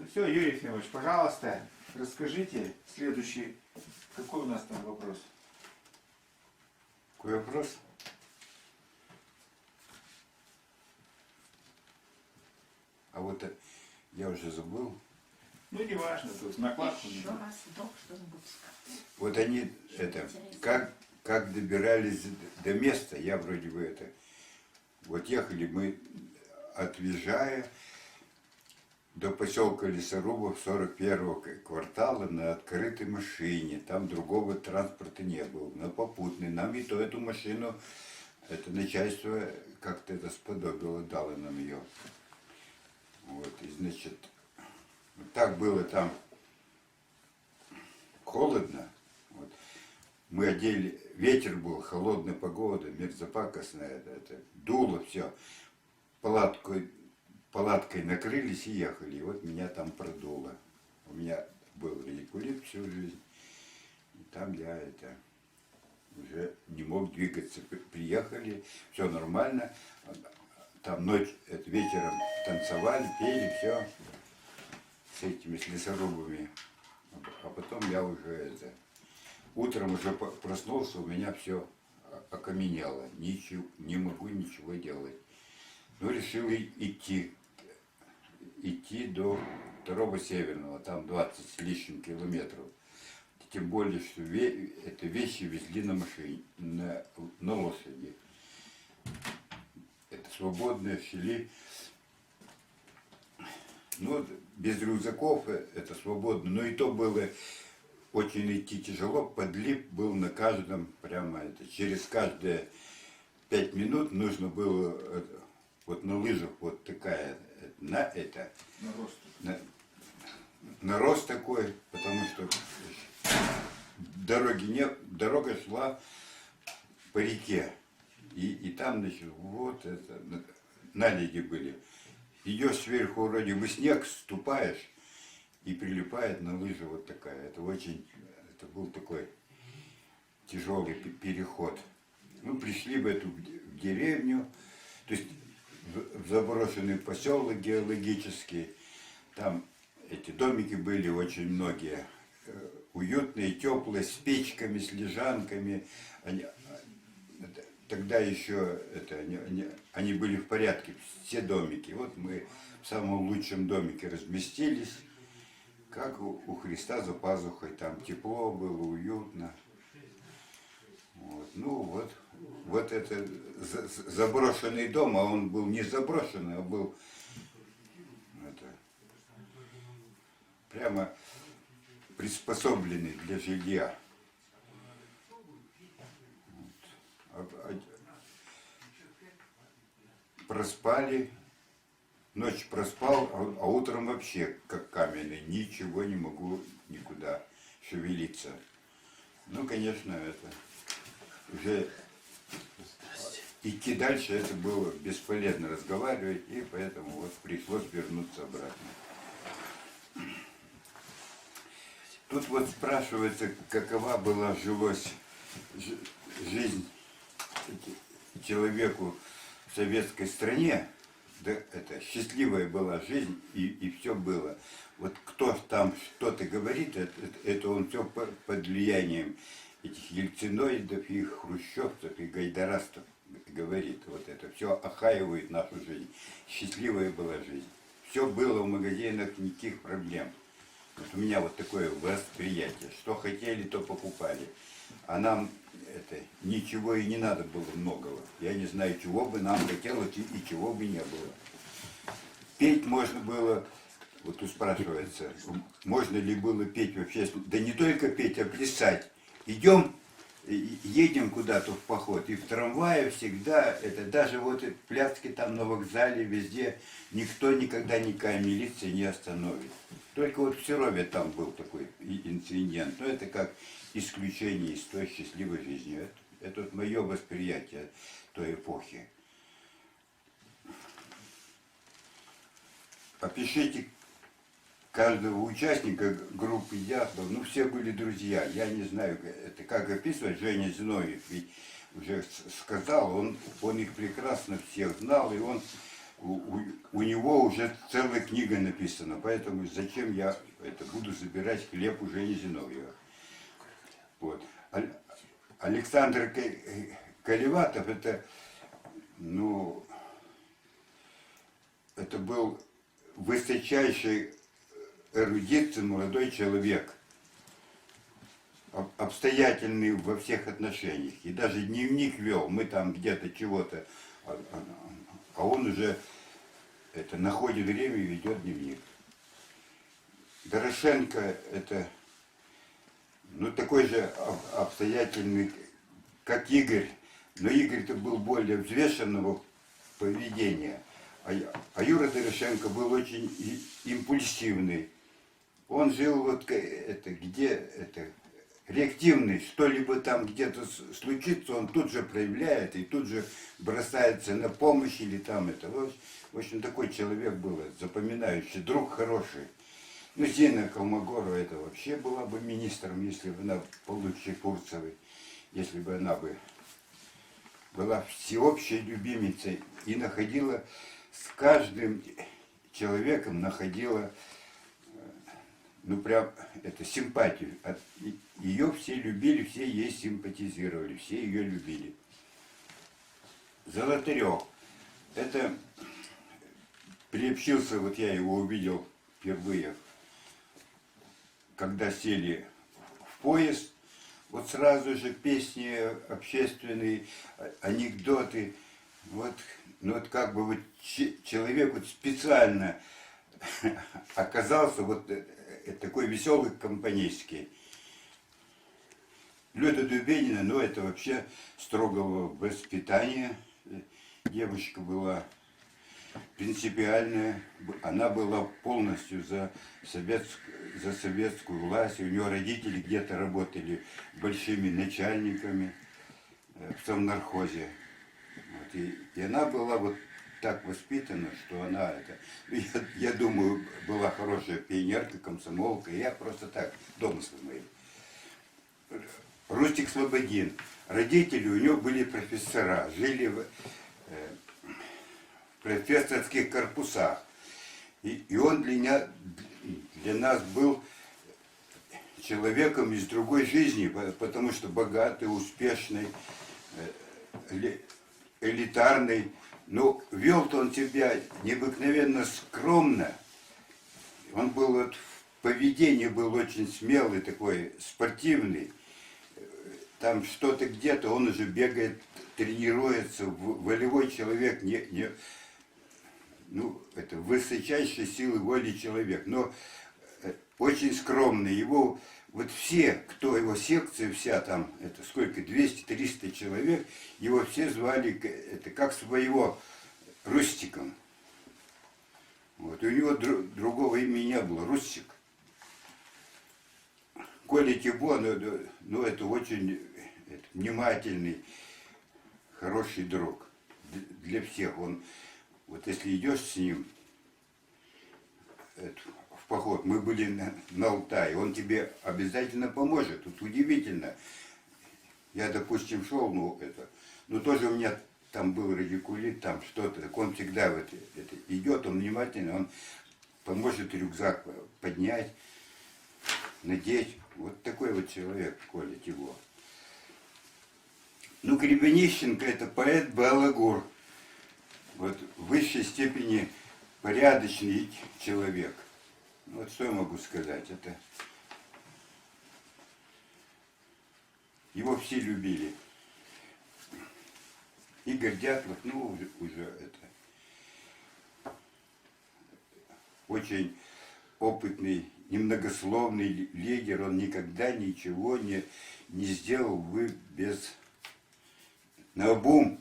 Ну все, Юрий Ефимович, пожалуйста, расскажите следующий. Какой у нас там вопрос? Какой вопрос? А вот я уже забыл. Ну, не важно, тут накладку. Еще раз вдох, что-нибудь сказать. Вот они как добирались до места, я вроде бы вот ехали мы от Визжая до поселка Лесорубов 41-го квартала на открытой машине. Там другого транспорта не было. На попутной. Нам и то эту машину, это начальство как-то это сподобило, дало нам ее. Вот, и значит, так было там холодно. Вот. Мы одели, ветер был, холодная погода, мерзопакостная, это дуло все. Палаткой накрылись и ехали. И вот меня там продуло. У меня был радикулит всю жизнь. И там я уже не мог двигаться. Приехали, все нормально. Там вечером танцевали, пели, все с этими с лесорубами. А потом я уже утром уже проснулся, у меня все окаменело. Не могу ничего делать. Но решил идти до второго северного, там 20 с лишним километров. Тем более, что это вещи везли на машине, на лошади. Это свободные шли. Ну, без рюкзаков это свободно. Но и то было очень идти тяжело. Подлип был на каждом, прямо через каждые 5 минут нужно было вот на лыжах вот такая, нарост такой, потому что дорога шла по реке. И там, значит, вот наледи были. Идешь сверху, вроде бы снег, ступаешь, и прилипает на лыжи вот такая. Это был такой тяжелый переход. Ну, пришли в эту деревню, то есть в заброшенный поселок геологический. Там эти домики были очень многие, уютные, теплые, с печками, с лежанками. Тогда еще они были в порядке, все домики. Вот мы в самом лучшем домике разместились, как у Христа за пазухой. Там тепло было, уютно. Вот. Ну вот это заброшенный дом, а он был не заброшенный, а был прямо приспособленный для жилья. Проспали, ночь проспал, а утром вообще как каменный, ничего не могу никуда шевелиться. Ну, конечно, уже идти дальше это было бесполезно разговаривать, и поэтому вот пришлось вернуться обратно. Тут вот спрашивается, какова была жизнь человеку в советской стране. Да, это счастливая была жизнь, и все было. Вот кто там что-то говорит, это он все под влиянием этих ельциноидов, и хрущевцев, и гайдарастов говорит. Вот это все охаивает нашу жизнь. Счастливая была жизнь. Все было в магазинах, никаких проблем. Вот у меня вот такое восприятие. Что хотели, то покупали. А нам ничего и не надо было многого. Я не знаю, чего бы нам хотелось и чего бы не было. Петь можно было, вот тут спрашивается, можно ли было петь вообще, да не только петь, а плясать. Едем куда-то в поход, и в трамвае всегда, даже вот пляски там на вокзале, везде, никто никогда никакая милиция не остановит. Только вот в Серове там был такой инцидент, но это как исключение из той счастливой жизни. Это вот мое восприятие той эпохи. Опишите каждого участника группы Дятлов. Ну, все были друзья. Я не знаю, это как описывать. Женя Зиновьев ведь уже сказал, он их прекрасно всех знал, и он у него уже целая книга написана, поэтому зачем я это буду забирать хлеб у Жени Зиновьева. Вот. Александр Колеватов это, ну, это был высочайший эрудит, молодой человек, обстоятельный во всех отношениях. И даже дневник вел, мы там где-то чего-то, а он уже это, находит время и ведет дневник. Дорошенко это, ну, такой же обстоятельный, как Игорь, но Игорь-то был более взвешенного поведения. А Юра Дорошенко был очень импульсивный. Он жил вот это, где это, реактивный, что-либо там где-то случится, он тут же проявляет и тут же бросается на помощь или там это. В общем, такой человек был, запоминающий, друг хороший. Ну, Зина Колмогорова это вообще была бы министром, если бы она получше Фурцевой, если бы она бы была всеобщей любимицей и находила с каждым человеком находила, ну прям это симпатию. Ее все любили, все ей симпатизировали, все ее любили. Золотарев. Это приобщился, вот я его увидел впервые, когда сели в поезд, вот сразу же песни общественные, анекдоты. Вот, ну вот как бы вот человек вот специально оказался вот такой веселый компанейский. Люда Дубенина, ну это вообще строгого воспитания. Девушка была принципиальная, она была полностью за советскую власть. У нее родители где-то работали большими начальниками в совнархозе. Вот, и она была вот так воспитана, что она это, я думаю, была хорошая пионерка, комсомолка. Я просто так, домыслы мои. Рустик Слободин. Родители у него были профессора, жили в профессорских корпусах. И он для нас был человеком из другой жизни, потому что богатый, успешный, элитарный. Но вел-то он себя необыкновенно скромно. Он был вот в поведении был очень смелый, такой спортивный. Там что-то где-то, он уже бегает, тренируется, волевой человек, ну, это высочайшей силы воли человек, но очень скромный. Его, вот все, кто его секция вся там, это сколько, 200-300 человек, его все звали, это как своего, Рустиком. Вот, и у него другого имени не было, Рустик. Коля Тибо, ну это очень внимательный, хороший друг для всех. Он, вот если идешь с ним в поход, мы были на Алтае, он тебе обязательно поможет. Тут удивительно. Я, допустим, шел, ну тоже у меня там был радикулит, там что-то, так он всегда вот это идет, он внимательно, он поможет рюкзак поднять, надеть. Вот такой вот человек, Коля Тибо. Ну, Гребенищенко это поэт Балагур. Вот в высшей степени порядочный человек. Вот что я могу сказать, это его все любили. Игорь Дятлов, ну уже это очень опытный, немногословный лидер, он никогда ничего не сделал бы без наобум,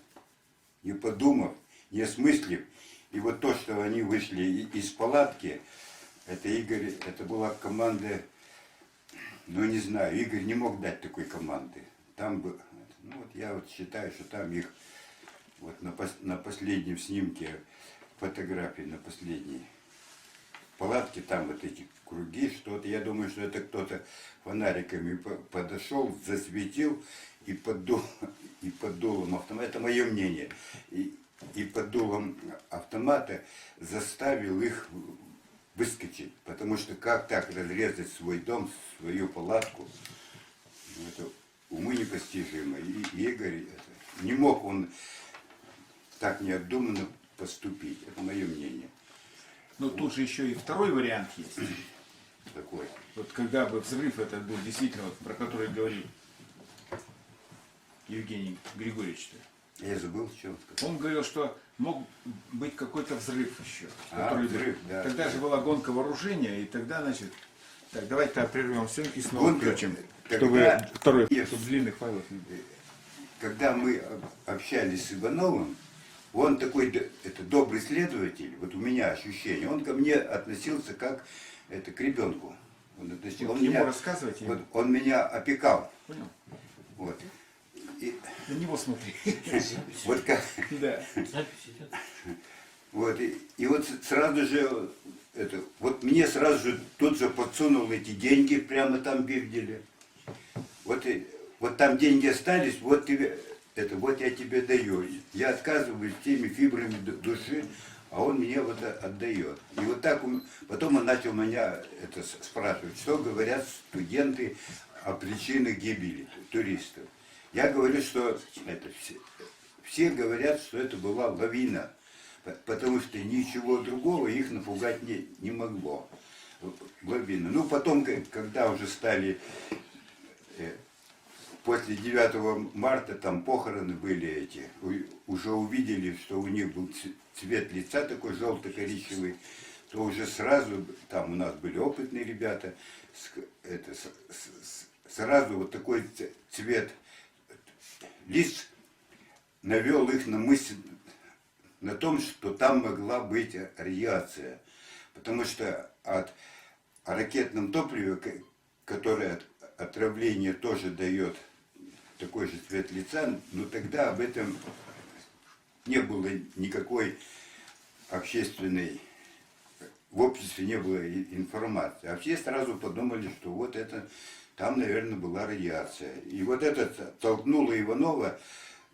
не подумав, не осмыслив. И вот то, что они вышли из палатки, это Игорь, это была команда, ну не знаю, Игорь не мог дать такой команды. Там бы, ну вот я вот считаю, что там их, вот на последнем снимке, фотографии на последней палатке, там вот эти круги, что-то, я думаю, что это кто-то фонариками подошел, засветил и под дулом автомата, это мое мнение, и под дулом автомата автомата заставил их выскочить. Потому что как так разрезать свой дом, свою палатку, ну, это уму непостижимо. И Игорь, не мог он так необдуманно поступить. Это мое мнение. Но тут же еще и второй вариант есть. Такой. Вот когда бы взрыв этот был действительно, вот, про который говорил Евгений Григорьевич, Я забыл, что он сказал. он говорил, что мог быть какой-то взрыв еще. Взрыв, да. Тогда же была гонка вооружения, и тогда, значит, так, давайте прервемся и снова Гонка, включим. когда- Чтобы второй, Нет. чтобы длинных файлов не было. Когда мы общались с Ивановым, он такой это, добрый следователь, вот у меня ощущение, он ко мне относился как к ребенку. Он, относился, Вот он, ему меня, рассказывайте. вот, он меня опекал. Понял? Вот. И, На него смотри. вот, как, Да. Запись идет. вот, и вот сразу же, вот мне сразу же тут же подсунул эти деньги прямо там в Бигделе. Вот там деньги остались, вот тебе, вот я тебе даю. Я отказываюсь теми фибрами души, а он мне вот отдает. И вот так потом он начал меня спрашивать, что говорят студенты о причинах гибели туристов. Я говорю, что все говорят, что это была лавина, потому что ничего другого их напугать не могло. Лавина. Ну потом, когда уже стали после 9 марта там похороны были эти, уже увидели, что у них был цвет лица такой желто-коричневый, то уже сразу, там у нас были опытные ребята, сразу вот такой цвет лиц навел их на мысль на том, что там могла быть радиация. Потому что о ракетном топливе, которое отравление тоже дает такой же цвет лица, но тогда об этом не было никакой общественной, в обществе не было информации. А все сразу подумали, что вот это, там, наверное, была радиация. И вот это толкнуло Иванова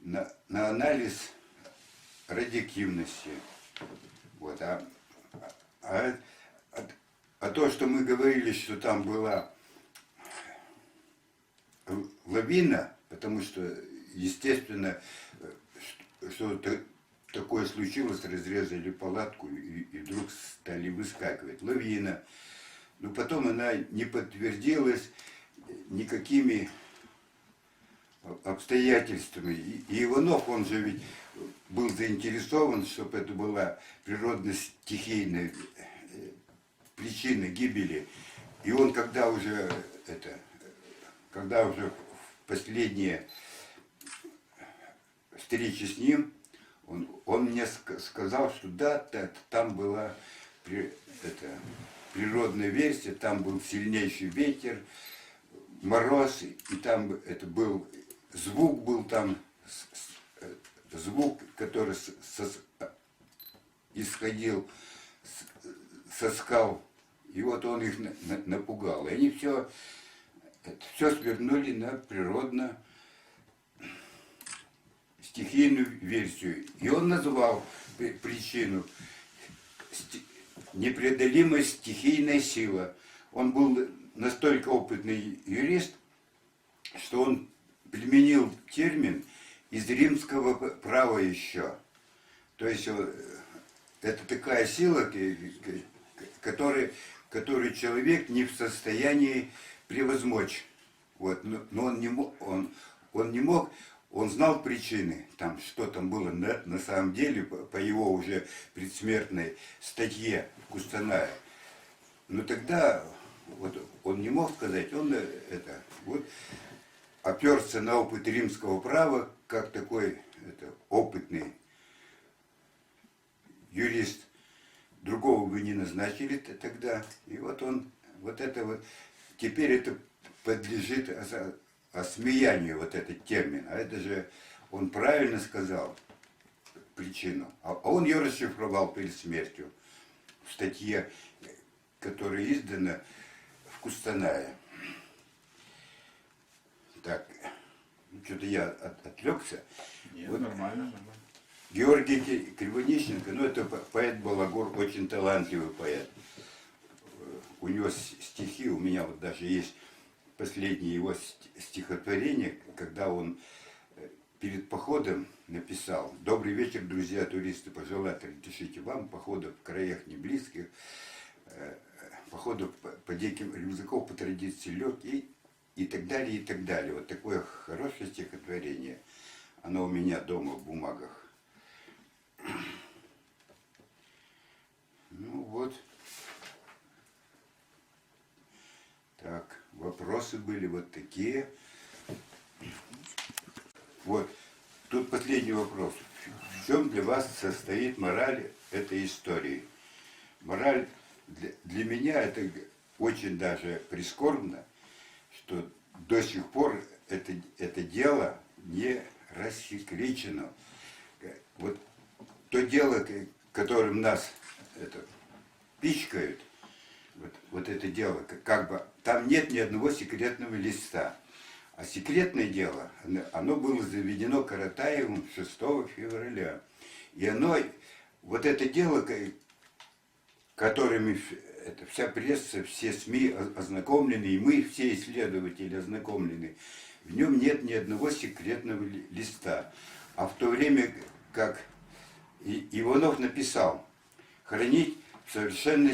на анализ радиоактивности. Вот. А то, что мы говорили, что там была лавина, потому что, естественно, что такое случилось, разрезали палатку и вдруг стали выскакивать. Лавина. Но потом она не подтвердилась никакими обстоятельствами. И Иванов, он же ведь был заинтересован, чтобы это была природно-стихийная причина гибели. И он, когда уже в последние встречи с ним, он мне сказал, что да, там была природная версия, там был сильнейший ветер, мороз, и там был звук был там, звук, который исходил со скал, и вот он их напугал. И они все свернули на природно-стихийную версию. И он назвал причину непреодолимая стихийная сила. Он был настолько опытный юрист, что он применил термин из римского права еще. То есть это такая сила, которую человек не в состоянии превозмочь. Вот. Но он не мог, он знал причины, там, что там было на самом деле, по его уже предсмертной статье Кустаная. Но тогда вот, он не мог сказать, он оперся на опыт римского права, как такой опытный юрист. Другого бы не назначили тогда. И вот он, теперь это подлежит осмеянию, вот этот термин. А это же он правильно сказал причину. А он ее расшифровал перед смертью в статье, которая издана в Кустанае. Так, что-то я отвлекся. Нет, Вот. нормально, нормально. Георгий Кривонищенко, ну это поэт Балагур, очень талантливый поэт. У него стихи, у меня вот даже есть последнее его стихотворение, когда он перед походом написал: «Добрый вечер, друзья туристы, пожелать разрешите вам походов в краях неблизких, походов по диким рюкзаков по традиции лег и так далее, и так далее». Вот такое хорошее стихотворение. Оно у меня дома в бумагах. Ну вот. Так, вопросы были вот такие. Вот, тут последний вопрос. В чем для вас состоит мораль этой истории? Мораль для меня это очень даже прискорбно, что до сих пор это дело не рассекречено. Вот то дело, которым нас пичкают, вот это дело, как бы там нет ни одного секретного листа. А секретное дело, оно было заведено Каратаевым 6 февраля. И оно, вот это дело, которыми вся пресса, все СМИ ознакомлены, и мы, все исследователи, ознакомлены, в нем нет ни одного секретного листа. А в то время, как Иванов написал, хранить в совершенно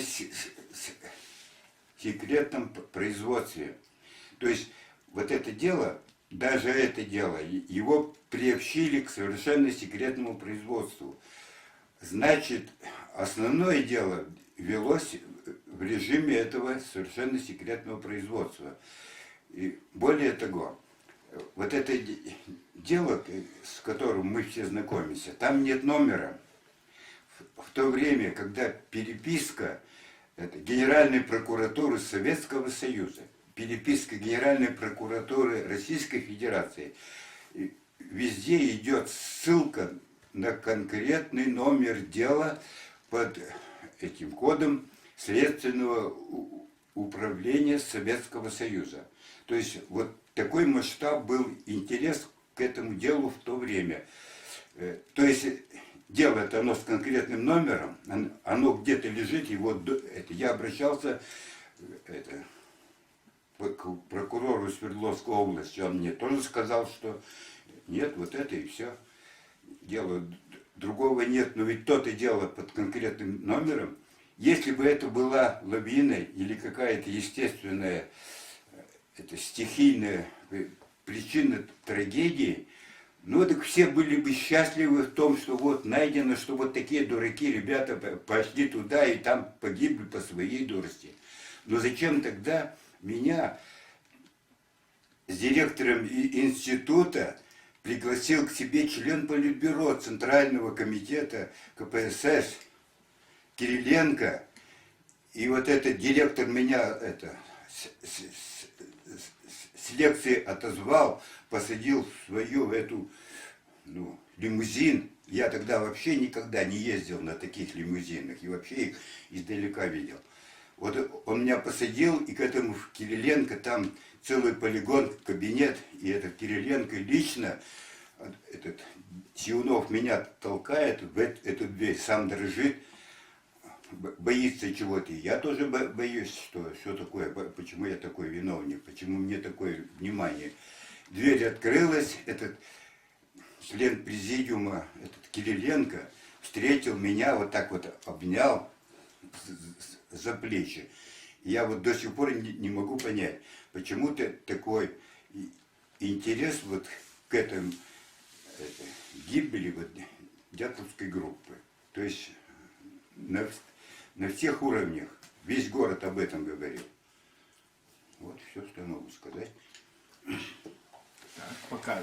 секретном производстве. То есть вот это дело, даже это дело, его приобщили к совершенно секретному производству. Значит, основное дело велось в режиме этого совершенно секретного производства. И более того, вот это дело, с которым мы все знакомимся, там нет номера. В то время, когда переписка Генеральной прокуратуры Советского Союза, переписка Генеральной прокуратуры Российской Федерации, везде идет ссылка на конкретный номер дела под этим кодом Следственного управления Советского Союза. То есть вот такой масштаб был интерес к этому делу в то время. То есть дело это оно с конкретным номером, оно где-то лежит, и вот я обращался к прокурору Свердловской области, он мне тоже сказал, что нет, вот это и все. Дело другого нет, но ведь то-то дело под конкретным номером. Если бы это была лавина или какая-то естественная, стихийная причина трагедии, ну так все были бы счастливы в том, что вот найдено, что вот такие дураки ребята пошли туда и там погибли по своей дурости. Но зачем тогда меня с директором института пригласил к себе член Политбюро Центрального комитета КПСС Кириленко, и вот этот директор меня с лекции отозвал, посадил в свою лимузин. Я тогда вообще никогда не ездил на таких лимузинах и вообще их издалека видел. Вот он меня посадил, и к этому Кириленко там целый полигон, кабинет, и этот Кириленко лично, этот Сионов меня толкает в эту дверь, сам дрожит, боится чего-то. Я тоже боюсь, что такое, почему я такой виновник, почему мне такое внимание. Дверь открылась, этот член президиума, этот Кириленко, встретил меня, вот так вот обнял за плечи. Я вот до сих пор не могу понять, почему-то такой интерес вот к этому гибели вот Дятловской группы. То есть на всех уровнях. Весь город об этом говорил. Вот все, что я могу сказать. Так, пока.